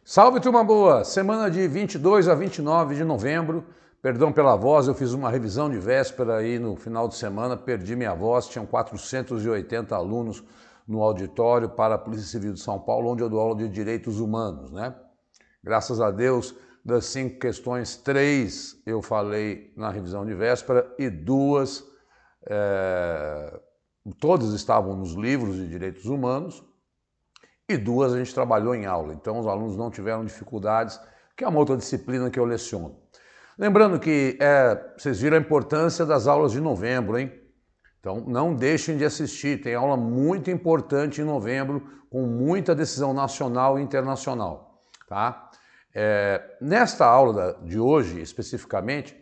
Salve, turma boa! Semana de 22 a 29 de novembro. Perdão pela voz, eu fiz uma revisão de véspera aí no final de semana, perdi minha voz, tinham 480 alunos no auditório para a Polícia Civil de São Paulo, onde eu dou aula de direitos humanos, né? Graças a Deus, das 5 questões, 3 eu falei na revisão de véspera e 2, todas estavam nos livros de direitos humanos, e 2 a gente trabalhou em aula, então os alunos não tiveram dificuldades, que é uma outra disciplina que eu leciono. Lembrando que vocês viram a importância das aulas de novembro, hein? Então não deixem de assistir, tem aula muito importante em novembro, com muita decisão nacional e internacional, tá? Nesta aula de hoje, especificamente,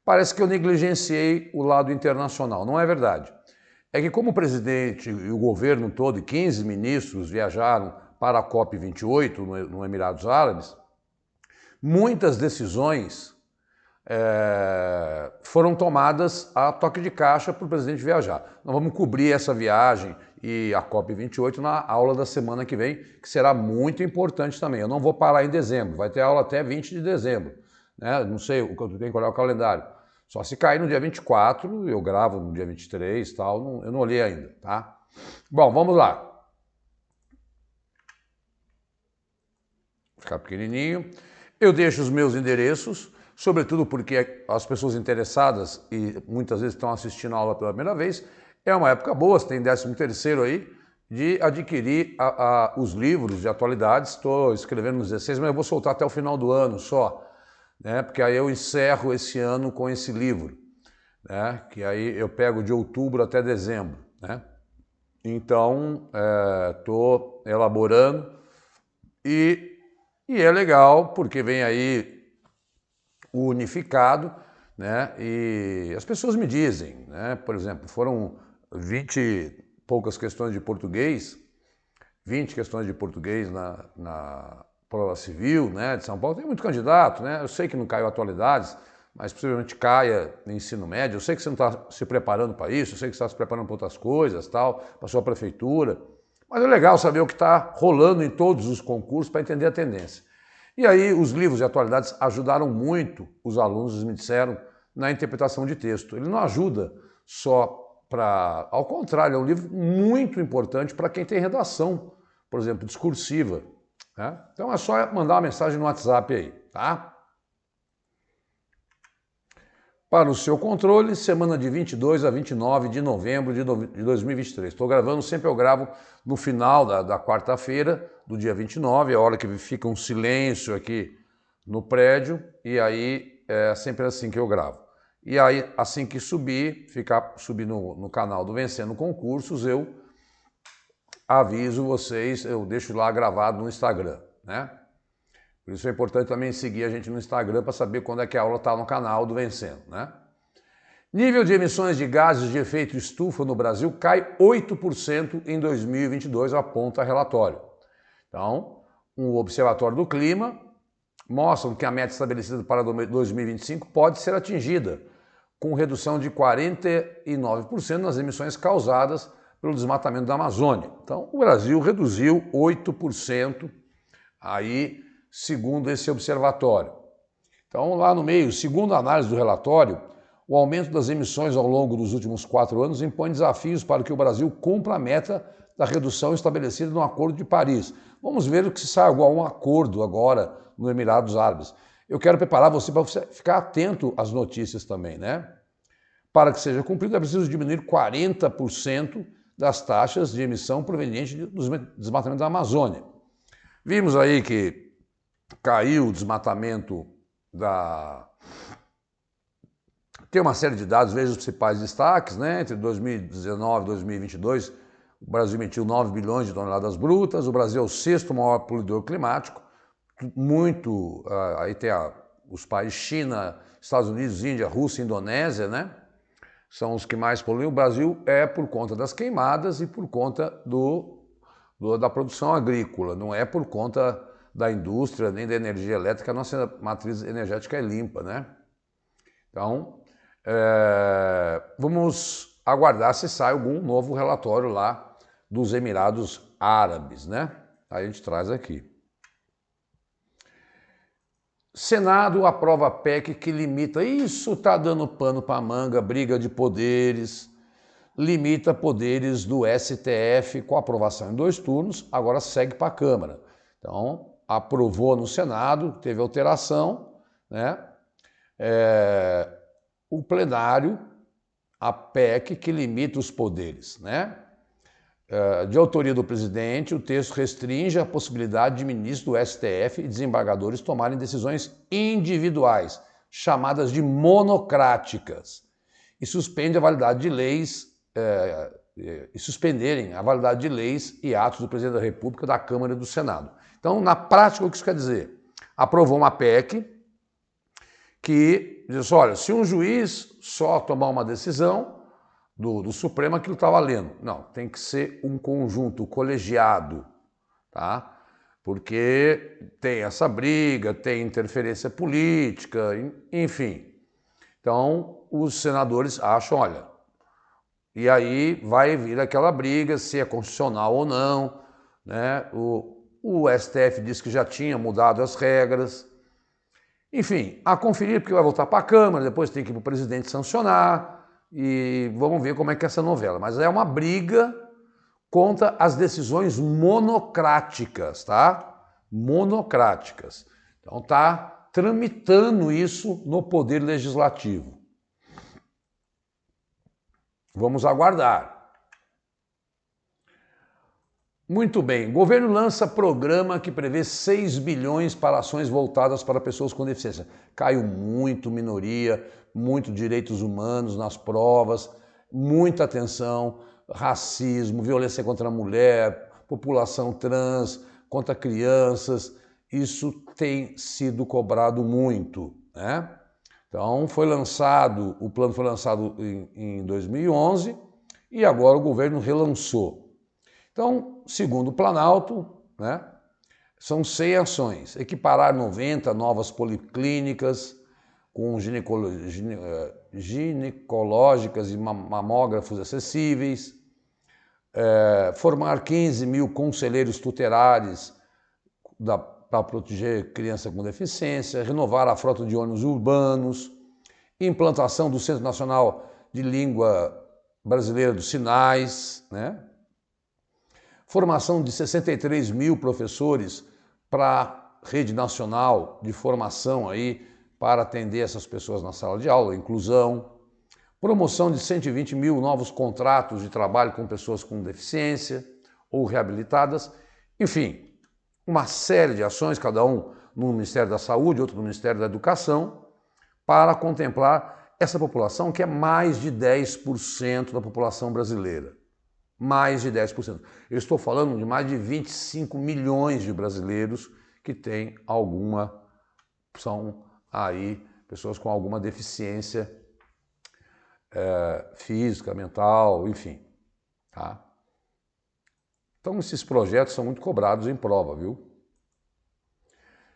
parece que eu negligenciei o lado internacional, não é verdade. É que como o presidente e o governo todo, 15 ministros viajaram para a COP28 no Emirados Árabes, muitas decisões foram tomadas a toque de caixa para o presidente viajar. Nós vamos cobrir essa viagem e a COP28 na aula da semana que vem, que será muito importante também. Eu não vou parar em dezembro, vai ter aula até 20 de dezembro. Né? Não sei, eu tenho que olhar o calendário. Só se cair no dia 24, eu gravo no dia 23 e tal, eu não olhei ainda, tá? Bom, vamos lá. Vou ficar pequenininho. Eu deixo os meus endereços, sobretudo porque as pessoas interessadas e muitas vezes estão assistindo a aula pela primeira vez, é uma época boa, você tem 13º aí, de adquirir os livros de atualidades. Estou escrevendo nos 16, mas eu vou soltar até o final do ano só. Né? Porque aí eu encerro esse ano com esse livro, né? Que aí eu pego de outubro até dezembro. Né? Então, estou elaborando e é legal porque vem aí o unificado, né? E as pessoas me dizem, né? Por exemplo, foram 20 e poucas questões de português, 20 questões de português na prova civil, né, de São Paulo. Tem muito candidato, né? Eu sei que não caiu atualidades, mas possivelmente caia no ensino médio. Eu sei que você não está se preparando para isso, eu sei que você está se preparando para outras coisas, tal, para a sua prefeitura. Mas é legal saber o que está rolando em todos os concursos para entender a tendência. E aí os livros de atualidades ajudaram muito os alunos, eles me disseram, na interpretação de texto. Ele não ajuda só para... Ao contrário, é um livro muito importante para quem tem redação, por exemplo, discursiva. Né? Então é só mandar uma mensagem no WhatsApp aí, tá? Para o seu controle, semana de 22 a 29 de novembro de 2023. Estou gravando, sempre eu gravo no final da quarta-feira, do dia 29, a hora que fica um silêncio aqui no prédio, e aí é sempre assim que eu gravo. E aí, assim que subir no canal do Vencendo Concursos, eu aviso vocês, eu deixo lá gravado no Instagram, né? Por isso é importante também seguir a gente no Instagram para saber quando é que a aula está no canal do Vencendo, né? Nível de emissões de gases de efeito estufa no Brasil cai 8% em 2022, aponta relatório. Então, o Observatório do Clima mostra que a meta estabelecida para 2025 pode ser atingida, com redução de 49% nas emissões causadas pelo desmatamento da Amazônia. Então, o Brasil reduziu 8% aí, segundo esse observatório. Então, lá no meio, segundo a análise do relatório, o aumento das emissões ao longo dos últimos 4 anos impõe desafios para que o Brasil cumpra a meta da redução estabelecida no Acordo de Paris. Vamos ver o que se sai a um acordo agora no Emirados Árabes. Eu quero preparar você para você ficar atento às notícias também, né? Para que seja cumprido, é preciso diminuir 40% das taxas de emissão provenientes dos desmatamentos da Amazônia. Vimos aí que caiu o desmatamento da... Tem uma série de dados, veja os principais destaques, né? Entre 2019 e 2022, o Brasil emitiu 9 bilhões de toneladas brutas, o Brasil é o 6º maior poluidor climático, muito... aí tem os países China, Estados Unidos, Índia, Rússia, Indonésia, né? São os que mais poluem. O Brasil é por conta das queimadas e por conta da produção agrícola, não é por conta da indústria nem da energia elétrica. A nossa matriz energética é limpa, né? Então, vamos aguardar se sai algum novo relatório lá dos Emirados Árabes, né? Aí a gente traz aqui. Senado aprova a PEC que limita, isso está dando pano para manga, briga de poderes, limita poderes do STF com aprovação em 2 turnos, agora segue para a Câmara. Então, aprovou no Senado, teve alteração, né? O plenário, a PEC que limita os poderes, né? De autoria do presidente, o texto restringe a possibilidade de ministros do STF e desembargadores tomarem decisões individuais, chamadas de monocráticas, e suspende a validade de leis, suspenderem a validade de leis e atos do presidente da República, da Câmara e do Senado. Então, na prática, o que isso quer dizer? Aprovou uma PEC que diz, olha, se um juiz só tomar uma decisão do Supremo, aquilo está valendo. Não, tem que ser um conjunto colegiado, tá? Porque tem essa briga, tem interferência política, enfim. Então, os senadores acham, olha, e aí vai vir aquela briga se é constitucional ou não, né? O STF disse que já tinha mudado as regras. Enfim, a conferir, porque vai voltar para a Câmara, depois tem que ir para o presidente sancionar, e vamos ver como é que é essa novela. Mas é uma briga contra as decisões monocráticas, tá? Monocráticas. Então tá tramitando isso no Poder Legislativo. Vamos aguardar. Muito bem, o governo lança programa que prevê 6 bilhões para ações voltadas para pessoas com deficiência. Caiu muito minoria, muito direitos humanos nas provas, muita atenção, racismo, violência contra a mulher, população trans, contra crianças, isso tem sido cobrado muito, né? Então o plano foi lançado em 2011 e agora o governo relançou. Então, segundo o Planalto, né, são 100 ações. Equiparar 90 novas policlínicas com ginecológicas e mamógrafos acessíveis, formar 15 mil conselheiros tutelares para proteger criança com deficiência, renovar a frota de ônibus urbanos, implantação do Centro Nacional de Língua Brasileira dos Sinais, né? Formação de 63 mil professores para a rede nacional de formação aí para atender essas pessoas na sala de aula, inclusão, promoção de 120 mil novos contratos de trabalho com pessoas com deficiência ou reabilitadas, enfim, uma série de ações, cada um no Ministério da Saúde, outro no Ministério da Educação, para contemplar essa população que é mais de 10% da população brasileira. Mais de 10%. Eu estou falando de mais de 25 milhões de brasileiros que têm são aí pessoas com alguma deficiência física, mental, enfim. Tá? Então esses projetos são muito cobrados em prova, viu?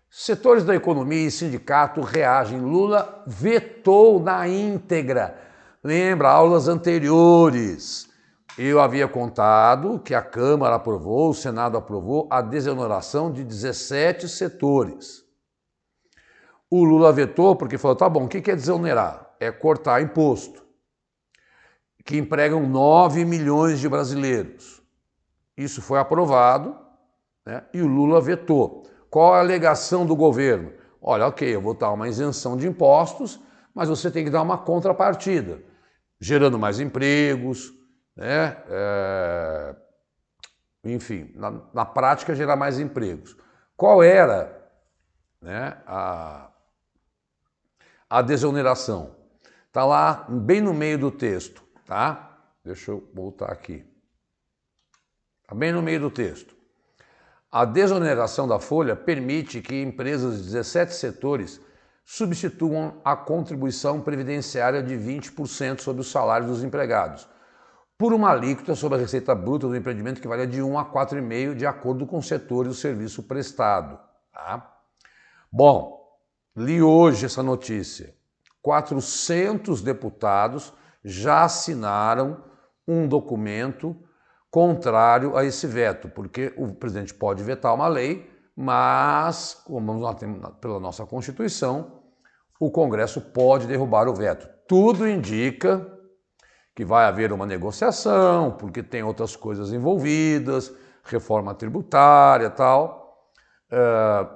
Setores da economia e sindicato reagem. Lula vetou na íntegra. Lembra, aulas anteriores. Eu havia contado que a Câmara aprovou, o Senado aprovou a desoneração de 17 setores. O Lula vetou porque falou, tá bom, o que é desonerar? É cortar imposto, que empregam 9 milhões de brasileiros. Isso foi aprovado, né, e o Lula vetou. Qual a alegação do governo? Olha, ok, eu vou dar uma isenção de impostos, mas você tem que dar uma contrapartida, gerando mais empregos, né? Enfim, na prática gerar mais empregos. Qual era, né, a desoneração? Está lá bem no meio do texto, tá? Deixa eu voltar aqui. Está bem no meio do texto. A desoneração da folha permite que empresas de 17 setores substituam a contribuição previdenciária de 20% sobre os salários dos empregados, por uma alíquota sobre a receita bruta do empreendimento que varia de 1 a 4,5%, de acordo com o setor e o serviço prestado. Tá? Bom, li hoje essa notícia. 400 deputados já assinaram um documento contrário a esse veto, porque o presidente pode vetar uma lei, mas, como nós temos pela nossa Constituição, o Congresso pode derrubar o veto. Tudo indica que vai haver uma negociação, porque tem outras coisas envolvidas, reforma tributária e tal.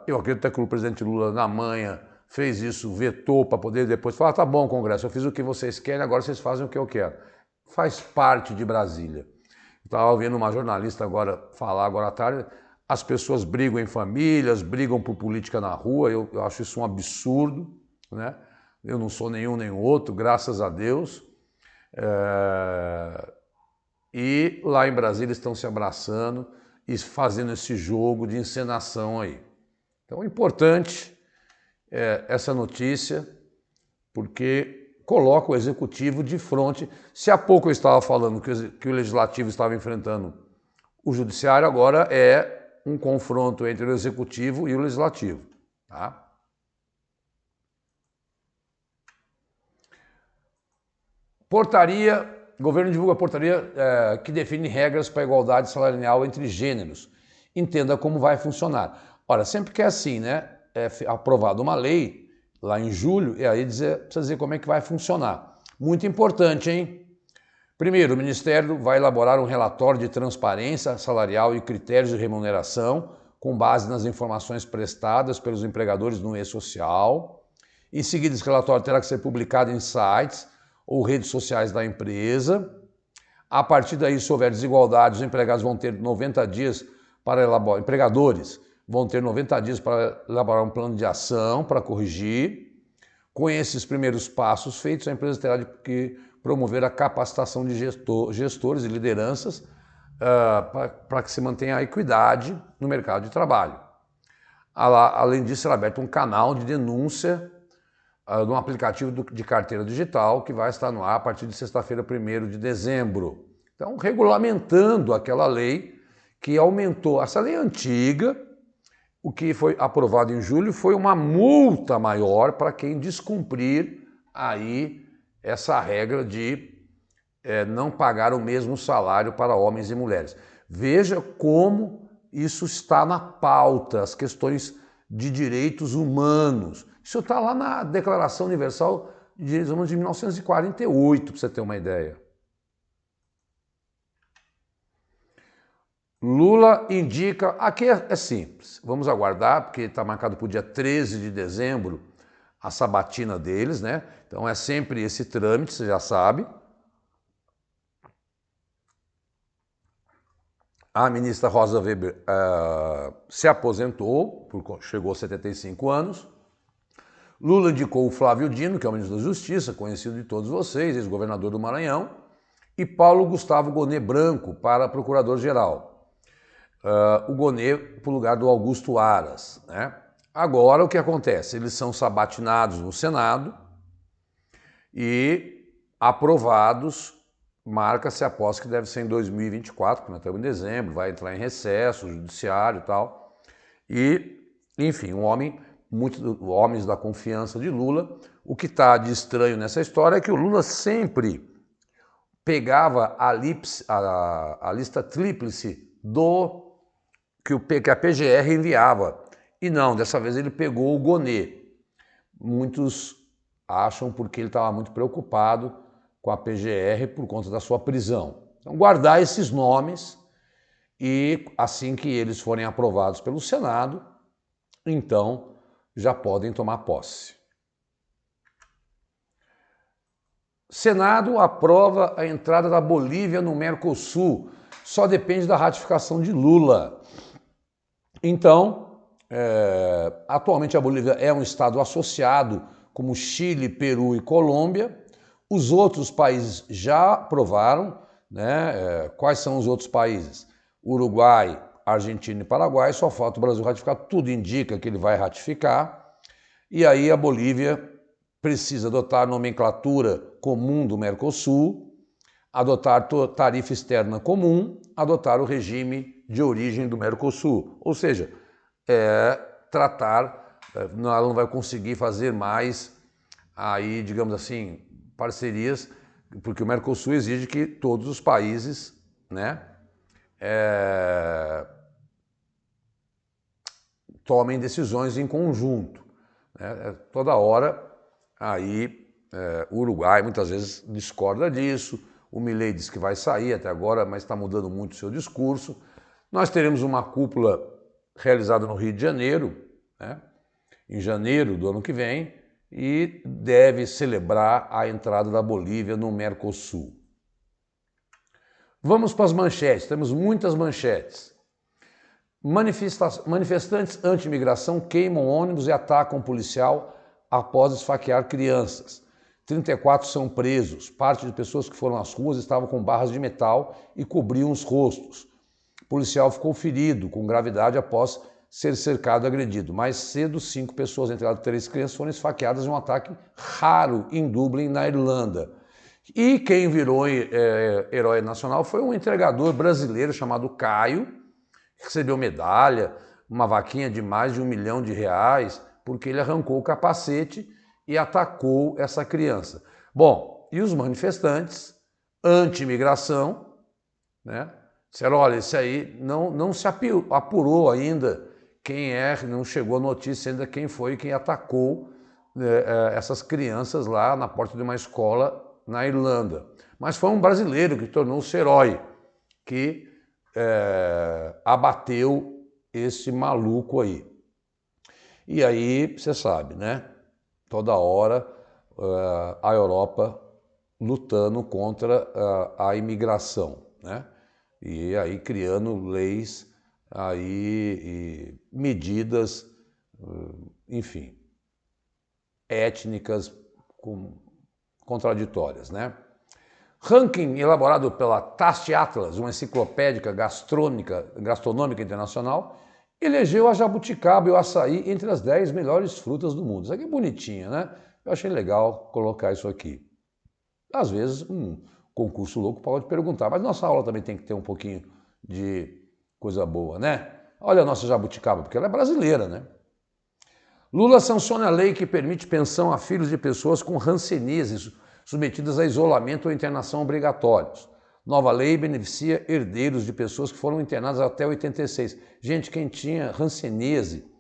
Eu acredito que o presidente Lula, na manhã, fez isso, vetou para poder depois falar, tá bom, Congresso, eu fiz o que vocês querem, agora vocês fazem o que eu quero. Faz parte de Brasília. Estava ouvindo uma jornalista falar agora à tarde, as pessoas brigam em famílias, brigam por política na rua, eu acho isso um absurdo, né? Eu não sou nenhum nem outro, graças a Deus. E lá em Brasília estão se abraçando e fazendo esse jogo de encenação aí. Então é importante essa notícia, porque coloca o Executivo de frente. Se há pouco eu estava falando que o Legislativo estava enfrentando o Judiciário, agora é um confronto entre o Executivo e o Legislativo. Tá? Portaria, o governo divulga portaria que define regras para a igualdade salarial entre gêneros. Entenda como vai funcionar. Ora, sempre que é assim, né? É aprovada uma lei lá em julho, e aí precisa dizer como é que vai funcionar. Muito importante, hein? Primeiro, o Ministério vai elaborar um relatório de transparência salarial e critérios de remuneração com base nas informações prestadas pelos empregadores no e-social. Em seguida, esse relatório terá que ser publicado em sites ou redes sociais da empresa. A partir daí, se houver desigualdade, os empregados vão ter 90 dias para elaborar, empregadores vão ter 90 dias para elaborar um plano de ação para corrigir. Com esses primeiros passos feitos, a empresa terá que promover a capacitação de gestores e lideranças para que se mantenha a equidade no mercado de trabalho. Além disso, será aberto um canal de denúncia de um aplicativo de carteira digital que vai estar no ar a partir de sexta-feira, 1º de dezembro. Então, regulamentando aquela lei que aumentou. Essa lei antiga, o que foi aprovado em julho foi uma multa maior para quem descumprir aí essa regra de não pagar o mesmo salário para homens e mulheres. Veja como isso está na pauta, as questões de direitos humanos. Isso está lá na Declaração Universal de Direitos Humanos de 1948, para você ter uma ideia. Lula indica, aqui é simples, vamos aguardar, porque está marcado para o dia 13 de dezembro a sabatina deles, né? Então é sempre esse trâmite, você já sabe. A ministra Rosa Weber se aposentou, chegou aos 75 anos. Lula indicou o Flávio Dino, que é o ministro da Justiça, conhecido de todos vocês, ex-governador do Maranhão, e Paulo Gustavo Gonet Branco para procurador-geral. O Gonet para o lugar do Augusto Aras, né? Agora o que acontece? Eles são sabatinados no Senado e aprovados, marca-se a posse que deve ser em 2024, porque nós estamos em dezembro, vai entrar em recesso, judiciário e tal. E, enfim, homens da confiança de Lula. O que está de estranho nessa história é que o Lula sempre pegava a lista tríplice que a PGR enviava. E não, dessa vez ele pegou o Gonet. Muitos acham porque ele estava muito preocupado com a PGR por conta da sua prisão. Então, guardar esses nomes e assim que eles forem aprovados pelo Senado, então já podem tomar posse. Senado aprova a entrada da Bolívia no Mercosul. Só depende da ratificação de Lula. Então, atualmente a Bolívia é um estado associado, como Chile, Peru e Colômbia. Os outros países já aprovaram, né? Quais são os outros países? Uruguai, Argentina e Paraguai. Só falta o Brasil ratificar. Tudo indica que ele vai ratificar. E aí a Bolívia precisa adotar a nomenclatura comum do Mercosul, adotar tarifa externa comum, adotar o regime de origem do Mercosul. Ou seja, ela não vai conseguir fazer mais, aí, digamos assim, parcerias, porque o Mercosul exige que todos os países, né, tomem decisões em conjunto. Né? Toda hora aí o Uruguai muitas vezes discorda disso, o Milei diz que vai sair até agora, mas está mudando muito o seu discurso. Nós teremos uma cúpula realizada no Rio de Janeiro, né? Em janeiro do ano que vem, e deve celebrar a entrada da Bolívia no Mercosul. Vamos para as manchetes, temos muitas manchetes. Manifestantes anti-imigração queimam ônibus e atacam policial após esfaquear crianças. 34 são presos. Parte de pessoas que foram às ruas estavam com barras de metal e cobriam os rostos. O policial ficou ferido com gravidade após ser cercado e agredido. Mais cedo, 5 pessoas, entre elas 3 crianças, foram esfaqueadas em um ataque raro em Dublin, na Irlanda. E quem virou herói nacional foi um entregador brasileiro chamado Caio, que recebeu medalha, uma vaquinha de mais de R$1 milhão, porque ele arrancou o capacete e atacou essa criança. Bom, e os manifestantes anti-imigração, né, disseram, olha, esse aí não se apurou ainda quem não chegou a notícia ainda quem foi quem atacou essas crianças lá na porta de uma escola na Irlanda. Mas foi um brasileiro que tornou-se herói, que abateu esse maluco aí. E aí, você sabe, né? Toda hora a Europa lutando contra a imigração, né? E aí criando leis aí e medidas, enfim, étnicas contraditórias, né? Ranking elaborado pela Taste Atlas, uma enciclopédia gastronômica internacional, elegeu a jabuticaba e o açaí entre as 10 melhores frutas do mundo. Isso aqui é bonitinho, né? Eu achei legal colocar isso aqui. Às vezes, um concurso louco pode perguntar, mas nossa aula também tem que ter um pouquinho de coisa boa, né? Olha a nossa jabuticaba, porque ela é brasileira, né? Lula sanciona a lei que permite pensão a filhos de pessoas com hanseníase submetidas a isolamento ou internação obrigatórios. Nova lei beneficia herdeiros de pessoas que foram internadas até 86. Gente, quem tinha hanseníase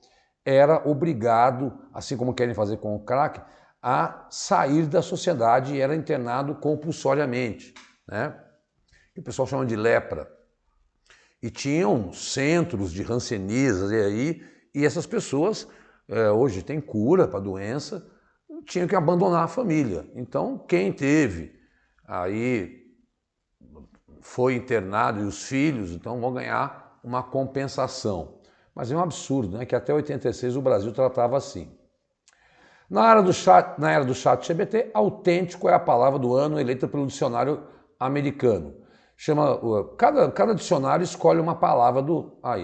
era obrigado, assim como querem fazer com o crack, a sair da sociedade e era internado compulsoriamente, né? Que o pessoal chama de lepra. E tinham centros de hanseníase e essas pessoas hoje têm cura para a doença, tinham que abandonar a família. Então, quem teve aí foi internado e os filhos, então vão ganhar uma compensação. Mas é um absurdo, né? Que até 86 o Brasil tratava assim. Na era do chat GPT, autêntico é a palavra do ano eleita pelo dicionário americano. Cada dicionário escolhe uma palavra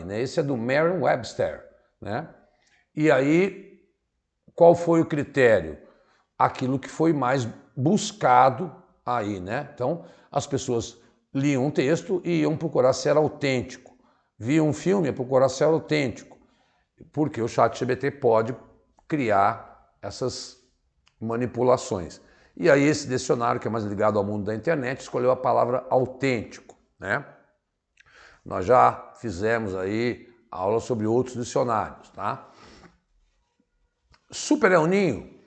né? Esse é do Merriam-Webster, né? E aí, qual foi o critério? Aquilo que foi mais buscado aí, né? Então, as pessoas liam um texto e iam procurar se era autêntico. Viam um filme e iam procurar se era autêntico. Porque o ChatGPT pode criar essas manipulações. E aí esse dicionário, que é mais ligado ao mundo da internet, escolheu a palavra autêntico, né? Nós já fizemos aí aula sobre outros dicionários, tá? Super El Niño.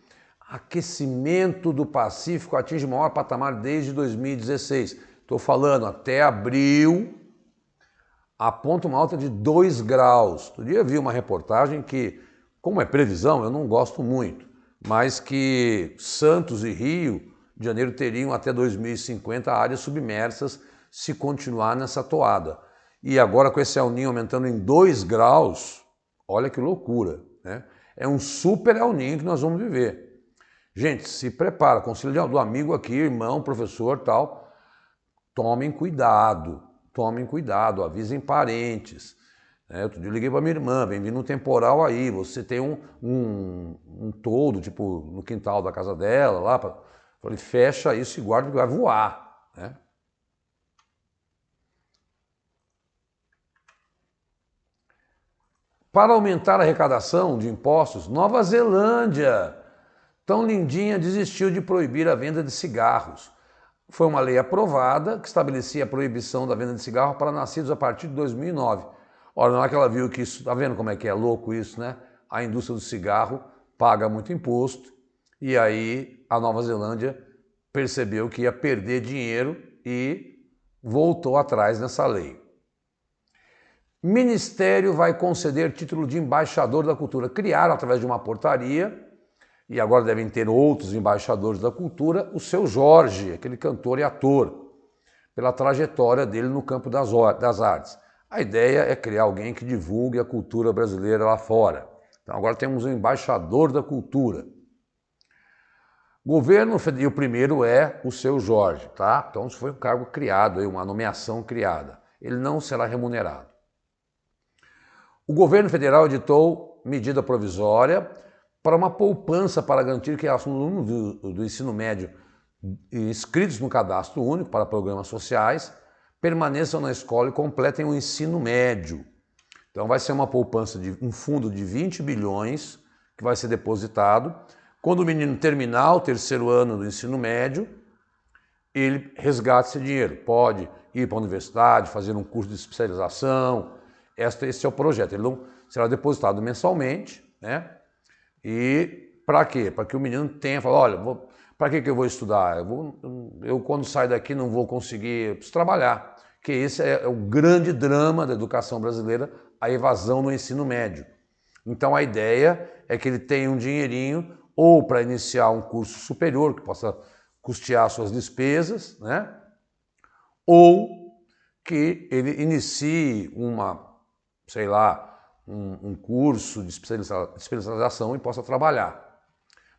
Aquecimento do Pacífico atinge o maior patamar desde 2016. Estou falando, até abril, aponta uma alta de 2 graus. Outro dia eu vi uma reportagem que, como é previsão, eu não gosto muito, mas que Santos e Rio de Janeiro teriam até 2050 áreas submersas se continuar nessa toada. E agora com esse El Niño aumentando em 2 graus, olha que loucura, né? É um super El Niño que nós vamos viver. Gente, se prepara, conselho do amigo aqui, irmão, professor, tal, tomem cuidado, avisem parentes. Outro dia eu liguei para minha irmã, vem vindo um temporal aí, você tem um toldo, tipo, no quintal da casa dela, lá, falei, fecha isso e guarda que vai voar, né? Para aumentar a arrecadação de impostos, Nova Zelândia, tão lindinha, desistiu de proibir a venda de cigarros. Foi uma lei aprovada que estabelecia a proibição da venda de cigarro para nascidos a partir de 2009. Ora, na hora que ela viu que isso, tá vendo como é que é louco isso, né? A indústria do cigarro paga muito imposto e aí a Nova Zelândia percebeu que ia perder dinheiro e voltou atrás nessa lei. Ministério vai conceder título de embaixador da cultura. Criaram através de uma portaria, e agora devem ter outros embaixadores da cultura, o Seu Jorge, aquele cantor e ator, pela trajetória dele no campo das artes. A ideia é criar alguém que divulgue a cultura brasileira lá fora. Então agora temos um embaixador da cultura. Governo, e o primeiro é o Seu Jorge, tá? Então isso foi um cargo criado, uma nomeação criada. Ele não será remunerado. O governo federal editou medida provisória para uma poupança para garantir que os alunos do ensino médio inscritos no cadastro único para programas sociais permaneçam na escola e completem o ensino médio. Então vai ser uma poupança de um fundo de 20 bilhões que vai ser depositado. Quando o menino terminar o terceiro ano do ensino médio, ele resgata esse dinheiro. Pode ir para a universidade, fazer um curso de especialização. Esse é o projeto. Ele não será depositado mensalmente, né? E para quê? Para que o menino tenha, fala, olha, para que eu vou estudar? Eu quando sair daqui não vou conseguir, eu preciso trabalhar. Que esse é o grande drama da educação brasileira, a evasão no ensino médio. Então a ideia é que ele tenha um dinheirinho ou para iniciar um curso superior, que possa custear suas despesas, né? Ou que ele inicie sei lá, um curso de especialização e possa trabalhar.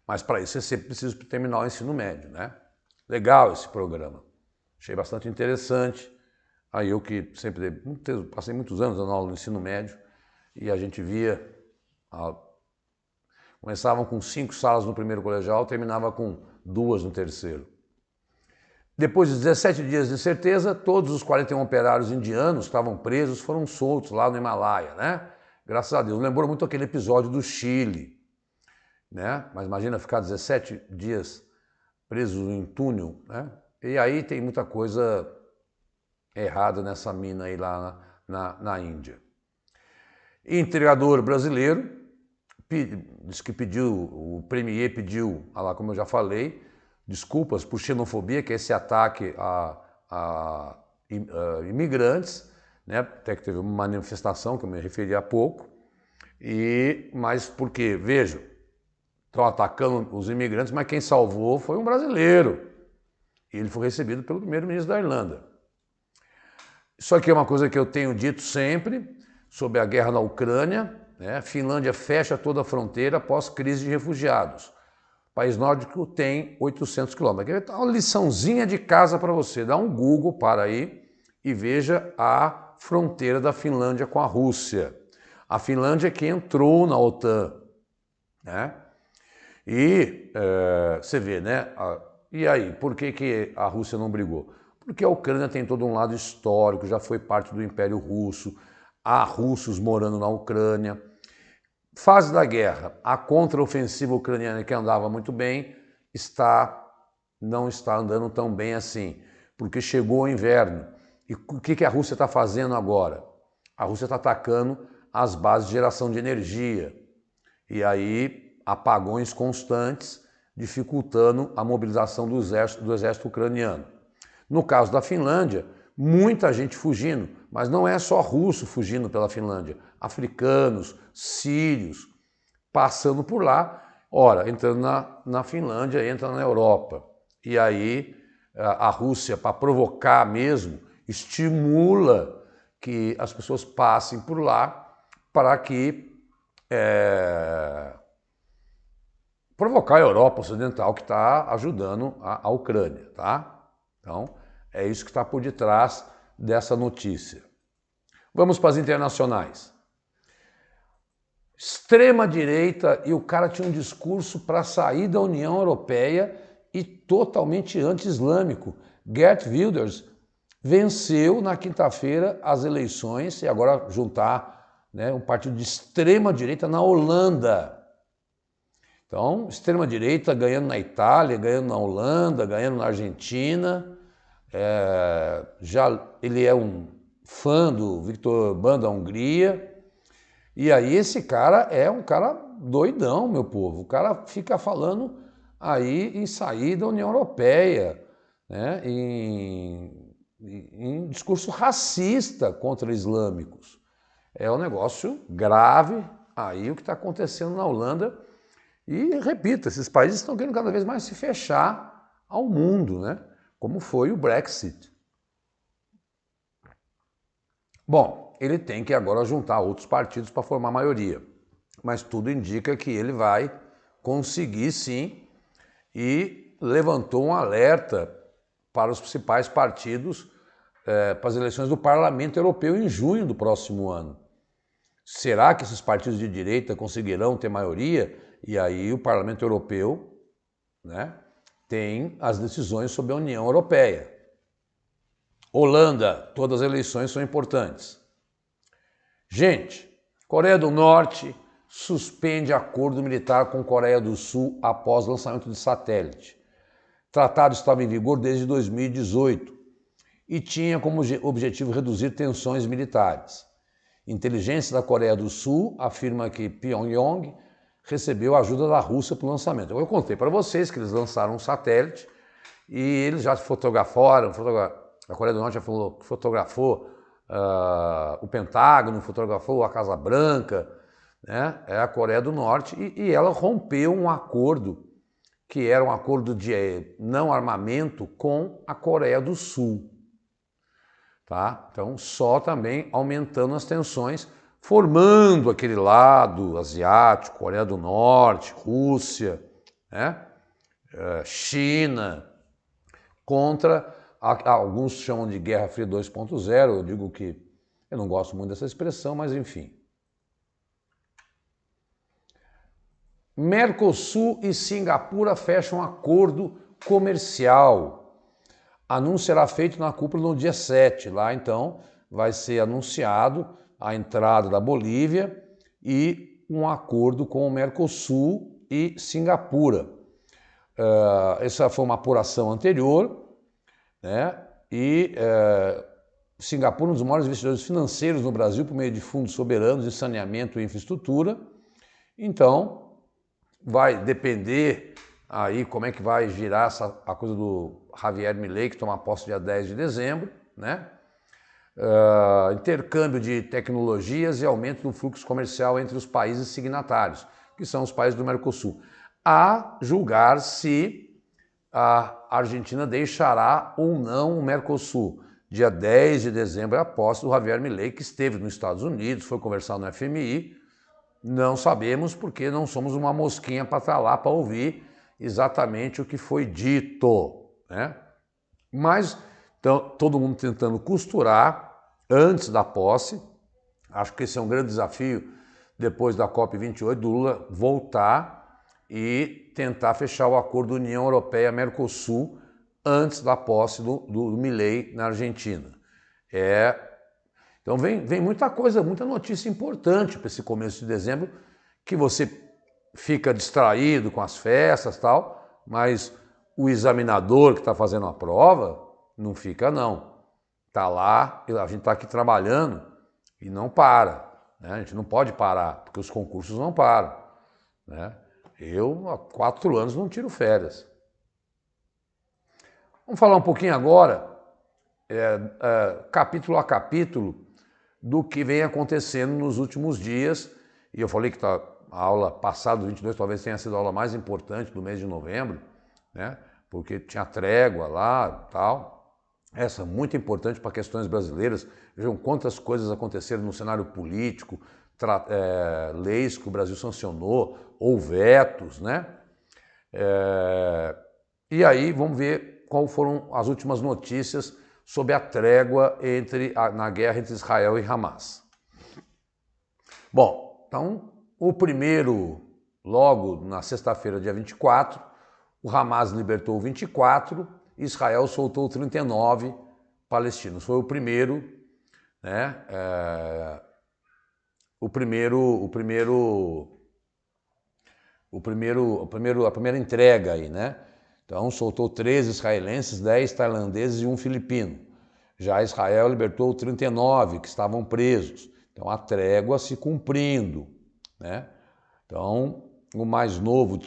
Mas para isso é sempre preciso terminar o ensino médio, né? Legal esse programa. Achei bastante interessante. Aí eu que sempre passei muitos anos dando aula no ensino médio e a gente via, começavam com 5 salas no primeiro colegial, terminava com 2 no terceiro. Depois de 17 dias de incerteza, todos os 41 operários indianos que estavam presos foram soltos lá no Himalaia, né? Graças a Deus. Lembrou muito aquele episódio do Chile, né? Mas imagina ficar 17 dias preso em túnel, né? E aí tem muita coisa errada nessa mina aí lá na Índia. Entregador brasileiro diz que o premier pediu, lá como eu já falei, desculpas por xenofobia, que é esse ataque a imigrantes, né? Até que teve uma manifestação que eu me referi há pouco, mas por quê? Vejam, estão atacando os imigrantes, mas quem salvou foi um brasileiro. E ele foi recebido pelo primeiro-ministro da Irlanda. Isso aqui é uma coisa que eu tenho dito sempre sobre a guerra na Ucrânia, né? Finlândia fecha toda a fronteira após crise de refugiados. O país nórdico tem 800 quilômetros. Aqui é uma liçãozinha de casa para você. Dá um Google para aí e veja a fronteira da Finlândia com a Rússia. A Finlândia que entrou na OTAN, né? E você vê, né? E aí, por que a Rússia não brigou? Porque a Ucrânia tem todo um lado histórico, já foi parte do Império Russo, há russos morando na Ucrânia. Fase da guerra, a contraofensiva ucraniana que andava muito bem, não está andando tão bem assim, porque chegou o inverno. E o que a Rússia está fazendo agora? A Rússia está atacando as bases de geração de energia. E aí, apagões constantes, dificultando a mobilização do exército ucraniano. No caso da Finlândia, muita gente fugindo, mas não é só russo fugindo pela Finlândia, africanos, sírios, passando por lá, ora, entrando na Finlândia, entra na Europa. E aí a Rússia, para provocar mesmo, estimula que as pessoas passem por lá para que provocar a Europa Ocidental, que está ajudando a Ucrânia, tá? Então, é isso que está por detrás dessa notícia. Vamos para as internacionais. Extrema-direita, e o cara tinha um discurso para sair da União Europeia e totalmente anti-islâmico. Geert Wilders venceu na quinta-feira as eleições e agora juntar, né, um partido de extrema-direita na Holanda. Então, extrema-direita ganhando na Itália, ganhando na Holanda, ganhando na Argentina. Ele é um fã do Viktor Orbán da Hungria. E aí esse cara é um cara doidão, meu povo. O cara fica falando aí em sair da União Europeia, né? Em discurso racista contra islâmicos. É um negócio grave aí o que está acontecendo na Holanda. E, repito, esses países estão querendo cada vez mais se fechar ao mundo, né? Como foi o Brexit. Bom, ele tem que agora juntar outros partidos para formar maioria, mas tudo indica que ele vai conseguir sim e levantou um alerta para os principais partidos para as eleições do Parlamento Europeu em junho do próximo ano. Será que esses partidos de direita conseguirão ter maioria? E aí o Parlamento Europeu, né, tem as decisões sobre a União Europeia. Holanda, todas as eleições são importantes. Gente, Coreia do Norte suspende acordo militar com Coreia do Sul após lançamento de satélite. O tratado estava em vigor desde 2018 e tinha como objetivo reduzir tensões militares. Inteligência da Coreia do Sul afirma que Pyongyang recebeu ajuda da Rússia para o lançamento. Eu contei para vocês que eles lançaram um satélite e eles já fotografaram, a Coreia do Norte já fotografou o Pentágono, fotografou a Casa Branca, né? É a Coreia do Norte e ela rompeu um acordo que era um acordo de não armamento com a Coreia do Sul. Tá? Então, só também aumentando as tensões, formando aquele lado asiático, Coreia do Norte, Rússia, né? China, contra, alguns chamam de Guerra Fria 2.0, eu digo que eu não gosto muito dessa expressão, mas enfim. Mercosul e Singapura fecham acordo comercial. Anúncio será feito na cúpula no dia 7. Lá, então, vai ser anunciado a entrada da Bolívia e um acordo com o Mercosul e Singapura. Essa foi uma apuração anterior, né? E Singapura é um dos maiores investidores financeiros no Brasil por meio de fundos soberanos de saneamento e infraestrutura. Então, vai depender aí como é que vai girar a coisa do Javier Milei, que toma posse dia 10 de dezembro, né? Intercâmbio de tecnologias e aumento do fluxo comercial entre os países signatários, que são os países do Mercosul. A julgar se a Argentina deixará ou não o Mercosul. Dia 10 de dezembro é a posse do Javier Milei, que esteve nos Estados Unidos, foi conversar no FMI. Não sabemos porque não somos uma mosquinha para estar lá para ouvir exatamente o que foi dito, né? Mas então, todo mundo tentando costurar antes da posse. Acho que esse é um grande desafio depois da COP28 do Lula voltar e tentar fechar o acordo União Europeia-Mercosul antes da posse do Milei na Argentina. Então vem muita coisa, muita notícia importante para esse começo de dezembro, que você fica distraído com as festas e tal, mas o examinador que está fazendo a prova não fica não. Está lá, a gente está aqui trabalhando e não para. Né? A gente não pode parar, porque os concursos não param. Né? Eu, há 4 anos, não tiro férias. Vamos falar um pouquinho agora, capítulo a capítulo, do que vem acontecendo nos últimos dias. E eu falei que a aula passada, do 22, talvez tenha sido a aula mais importante do mês de novembro, né? Porque tinha trégua lá e tal. Essa é muito importante para questões brasileiras. Vejam quantas coisas aconteceram no cenário político, leis que o Brasil sancionou, ou vetos, né? E aí vamos ver quais foram as últimas notícias sobre a trégua na guerra entre Israel e Hamas. Bom, então o primeiro, logo na sexta-feira, dia 24, o Hamas libertou 24, Israel soltou 39 palestinos. Foi o primeiro, né? A primeira entrega aí, né? Então soltou 13 israelenses, 10 tailandeses e um filipino. Já Israel libertou 39 que estavam presos. Então a trégua se cumprindo, né? Então o mais novo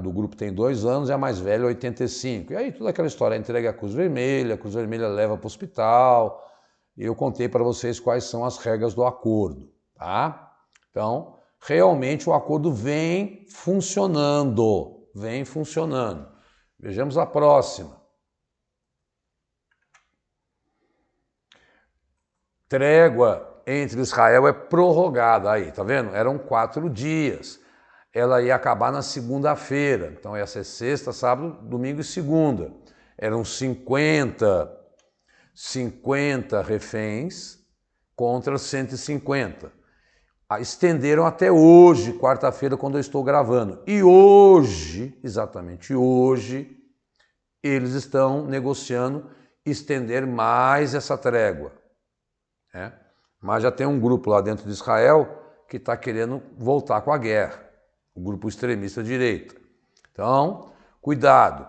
do grupo tem 2 anos e a mais velha 85. E aí toda aquela história, entrega a Cruz Vermelha leva para o hospital. E eu contei para vocês quais são as regras do acordo, tá? Então, realmente o acordo vem funcionando, Vejamos a próxima. Trégua entre Israel é prorrogada, aí, tá vendo? Eram 4 dias. Ela ia acabar na segunda-feira, então ia ser sexta, sábado, domingo e segunda. Eram 50 reféns contra 150. Estenderam até hoje, quarta-feira, quando eu estou gravando. E hoje, exatamente hoje, eles estão negociando estender mais essa trégua. Né? Mas já tem um grupo lá dentro de Israel que está querendo voltar com a guerra. O grupo extremista de direita. Então, cuidado.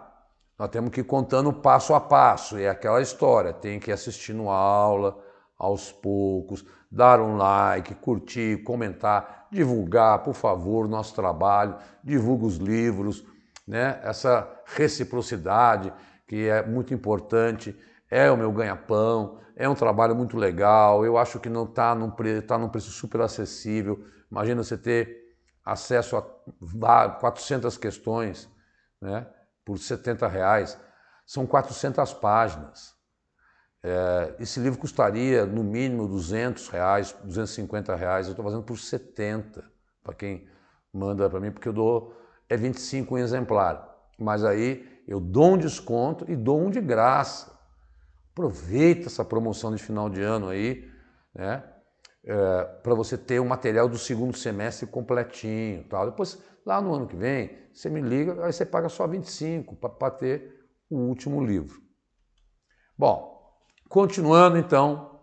Nós temos que ir contando passo a passo. É aquela história. Tem que ir assistindo a aula aos poucos, dar um like, curtir, comentar, divulgar, por favor, o nosso trabalho, divulga os livros, né? Essa reciprocidade que é muito importante, é o meu ganha-pão, é um trabalho muito legal, eu acho que não está num preço super acessível. Imagina você ter acesso a 400 questões, né, por R$70, são 400 páginas. Esse livro custaria no mínimo R$200, R$250, eu estou fazendo por 70, para quem manda para mim, porque eu dou 25 em exemplar, mas aí eu dou um desconto e dou um de graça. Aproveita essa promoção de final de ano aí, né? Para você ter o material do segundo semestre completinho, tal. Depois, lá no ano que vem, você me liga, aí você paga só 25 para ter o último livro. Bom, continuando então,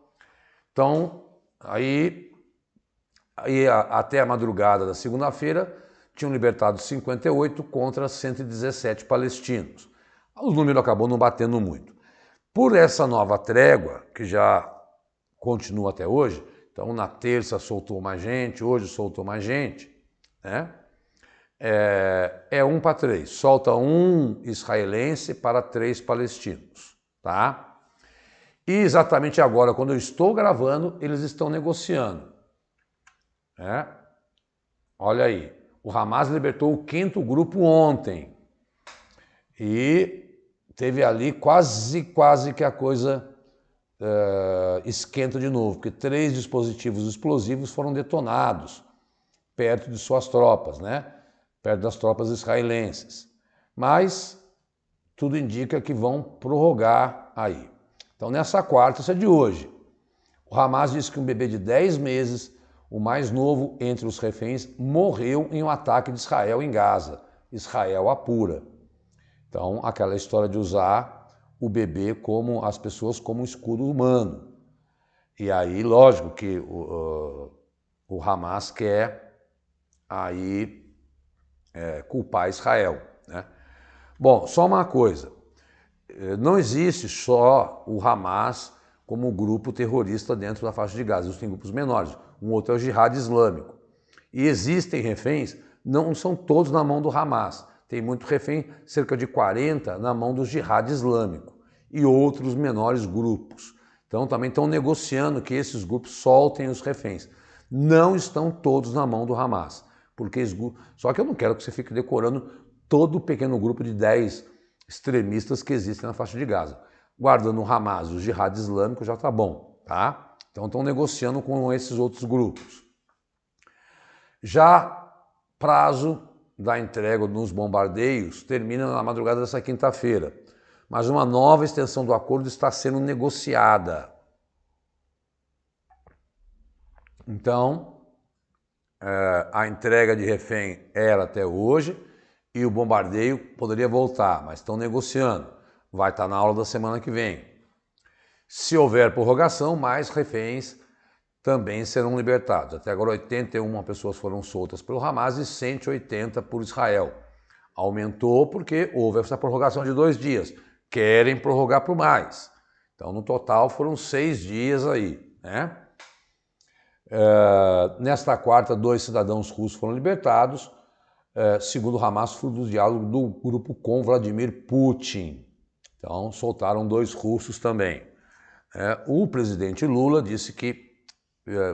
aí até a madrugada da segunda-feira tinham libertado 58 contra 117 palestinos. O número acabou não batendo muito. Por essa nova trégua, que já continua até hoje, então na terça soltou mais gente, hoje soltou mais gente, né? É 1 para 3, solta 1 israelense para 3 palestinos, tá? E exatamente agora, quando eu estou gravando, eles estão negociando, né? Olha aí, o Hamas libertou o 5º grupo ontem e teve ali quase que a coisa esquenta de novo, porque 3 dispositivos explosivos foram detonados perto de suas tropas, né? Perto das tropas israelenses. Mas tudo indica que vão prorrogar aí. Então nessa quarta, isso é de hoje, o Hamas disse que um bebê de 10 meses, o mais novo entre os reféns, morreu em um ataque de Israel em Gaza. Israel apura. Então aquela história de usar o bebê as pessoas como um escudo humano. E aí, lógico que o Hamas quer aí culpar Israel, né? Bom, só uma coisa, não existe só o Hamas como grupo terrorista dentro da faixa de Gaza, existem grupos menores, um outro é o Jihad Islâmico. E existem reféns, não são todos na mão do Hamas, tem muito refém, cerca de 40 na mão do Jihad Islâmico e outros menores grupos. Então também estão negociando que esses grupos soltem os reféns. Não estão todos na mão do Hamas. Só que eu não quero que você fique decorando todo o pequeno grupo de 10 extremistas que existem na faixa de Gaza. Guardando o Hamas, o Jihad Islâmico já está bom, tá? Então estão negociando com esses outros grupos. Já prazo da entrega nos bombardeios termina na madrugada dessa quinta-feira, mas uma nova extensão do acordo está sendo negociada. Então, a entrega de refém era até hoje e o bombardeio poderia voltar, mas estão negociando. Vai estar na aula da semana que vem. Se houver prorrogação, mais reféns também serão libertados. Até agora 81 pessoas foram soltas pelo Hamas e 180 por Israel. Aumentou porque houve essa prorrogação de 2 dias. Querem prorrogar por mais. Então, no total, foram 6 dias aí, né? Nesta quarta, 2 cidadãos russos foram libertados, segundo o Hamas, fruto do diálogo do grupo com Vladimir Putin. Então, soltaram 2 russos também. O presidente Lula disse que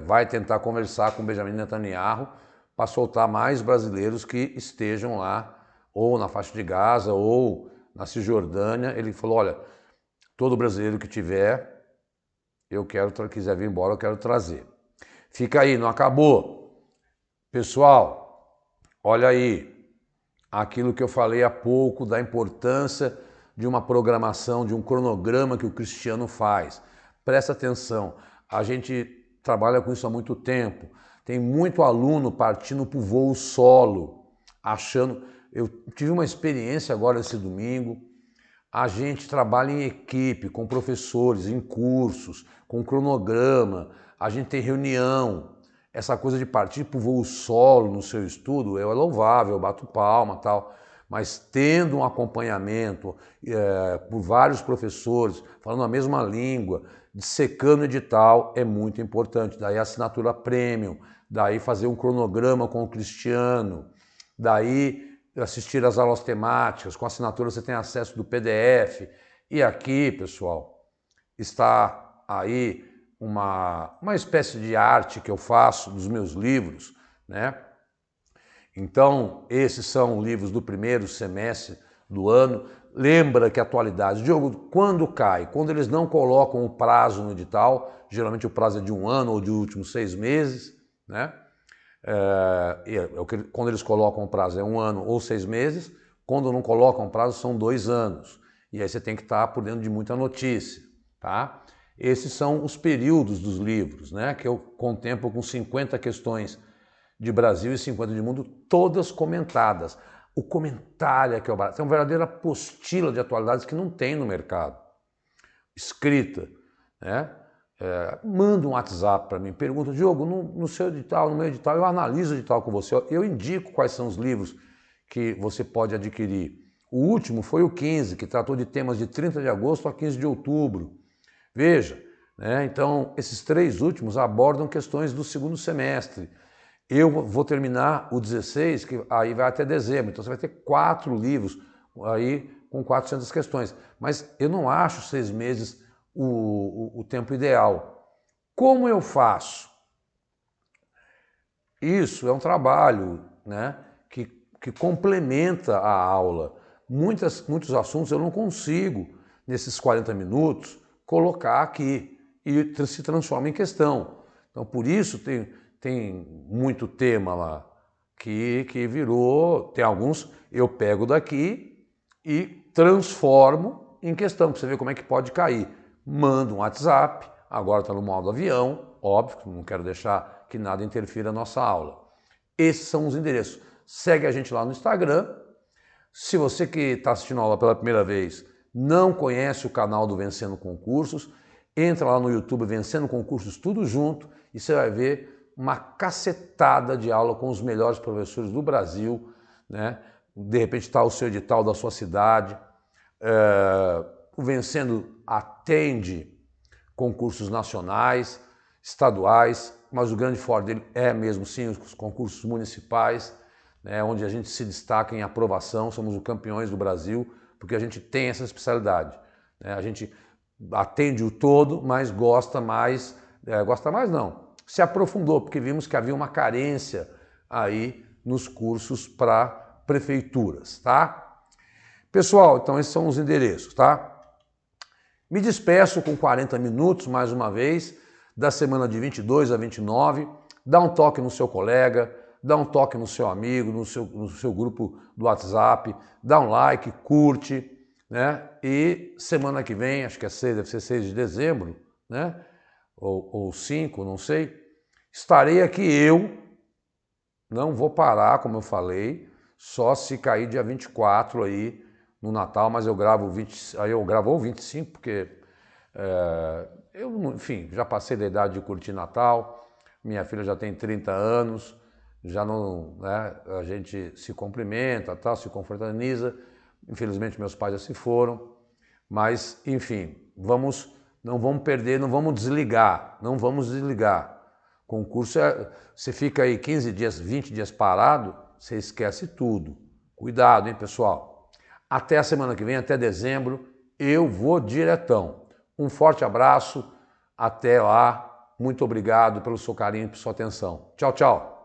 vai tentar conversar com Benjamin Netanyahu para soltar mais brasileiros que estejam lá, ou na faixa de Gaza, ou na Cisjordânia. Ele falou, olha, todo brasileiro que tiver, quiser vir embora, eu quero trazer. Fica aí, não acabou. Pessoal, olha aí, aquilo que eu falei há pouco da importância de uma programação, de um cronograma que o Cristiano faz. Presta atenção, a gente trabalha com isso há muito tempo. Tem muito aluno partindo para o voo solo, achando... Eu tive uma experiência agora esse domingo. A gente trabalha em equipe, com professores, em cursos, com cronograma, a gente tem reunião. Essa coisa de partir para o voo solo no seu estudo é louvável, eu bato palma e tal, mas tendo um acompanhamento por vários professores, falando a mesma língua, dissecando edital, é muito importante. Daí a assinatura premium, daí fazer um cronograma com o Cristiano, daí assistir às aulas temáticas, com assinatura você tem acesso do PDF. E aqui, pessoal, está aí uma espécie de arte que eu faço dos meus livros, né? Então, esses são livros do primeiro semestre do ano. Lembra que a atualidade, Diogo, quando cai? Quando eles não colocam o prazo no edital, geralmente o prazo é de 1 ano ou de últimos 6 meses, né? Quando eles colocam o prazo é 1 ano ou 6 meses, quando não colocam o prazo são 2 anos. E aí você tem que estar por dentro de muita notícia, tá? Esses são os períodos dos livros, né? Que eu contemplo com 50 questões de Brasil e 50 de mundo, todas comentadas. O comentário é que é o barato. É uma verdadeira apostila de atualidades que não tem no mercado. Escrita, né? Manda um WhatsApp para mim, pergunta, Diogo, no seu edital, no meu edital, eu analiso o edital com você, eu indico quais são os livros que você pode adquirir. O último foi o 15, que tratou de temas de 30 de agosto a 15 de outubro. Veja, né? Então, esses 3 últimos abordam questões do segundo semestre. Eu vou terminar o 16, que aí vai até dezembro, então você vai ter 4 livros aí com 400 questões. Mas eu não acho 6 meses o tempo ideal. Como eu faço? Isso é um trabalho, né, que complementa a aula. Muitos assuntos eu não consigo, nesses 40 minutos, colocar aqui e se transforma em questão. Então, por isso tem muito tema lá que virou, tem alguns eu pego daqui e transformo em questão, para você ver como é que pode cair. Manda um WhatsApp, agora está no modo avião, óbvio, não quero deixar que nada interfira na nossa aula. Esses são os endereços. Segue a gente lá no Instagram. Se você que está assistindo a aula pela primeira vez não conhece o canal do Vencendo Concursos, entra lá no YouTube Vencendo Concursos tudo junto e você vai ver uma cacetada de aula com os melhores professores do Brasil, né? De repente está o seu edital da sua cidade. O Vencendo atende concursos nacionais, estaduais, mas o grande forte dele é mesmo sim os concursos municipais, né, onde a gente se destaca em aprovação, somos os campeões do Brasil, porque a gente tem essa especialidade. Né, a gente atende o todo, mas gosta mais não, se aprofundou, porque vimos que havia uma carência aí nos cursos para prefeituras, tá? Pessoal, então esses são os endereços, tá? Me despeço com 40 minutos, mais uma vez, da semana de 22 a 29. Dá um toque no seu colega, dá um toque no seu amigo, no seu grupo do WhatsApp, dá um like, curte, né? E semana que vem, acho que deve ser 6 de dezembro, né? Ou 5, não sei, estarei aqui eu, não vou parar, como eu falei, só se cair dia 24 aí, no Natal, mas eu gravo aí eu gravo ou 25, porque eu, enfim, já passei da idade de curtir Natal, minha filha já tem 30 anos, já não, né, a gente se cumprimenta, tal, se confraterniza, infelizmente meus pais já se foram, mas, enfim, vamos Não vamos perder, não vamos desligar, não vamos desligar. Concurso você fica aí 15 dias, 20 dias parado, você esquece tudo. Cuidado, hein, pessoal? Até a semana que vem, até dezembro, eu vou diretão. Um forte abraço, até lá. Muito obrigado pelo seu carinho e por sua atenção. Tchau, tchau.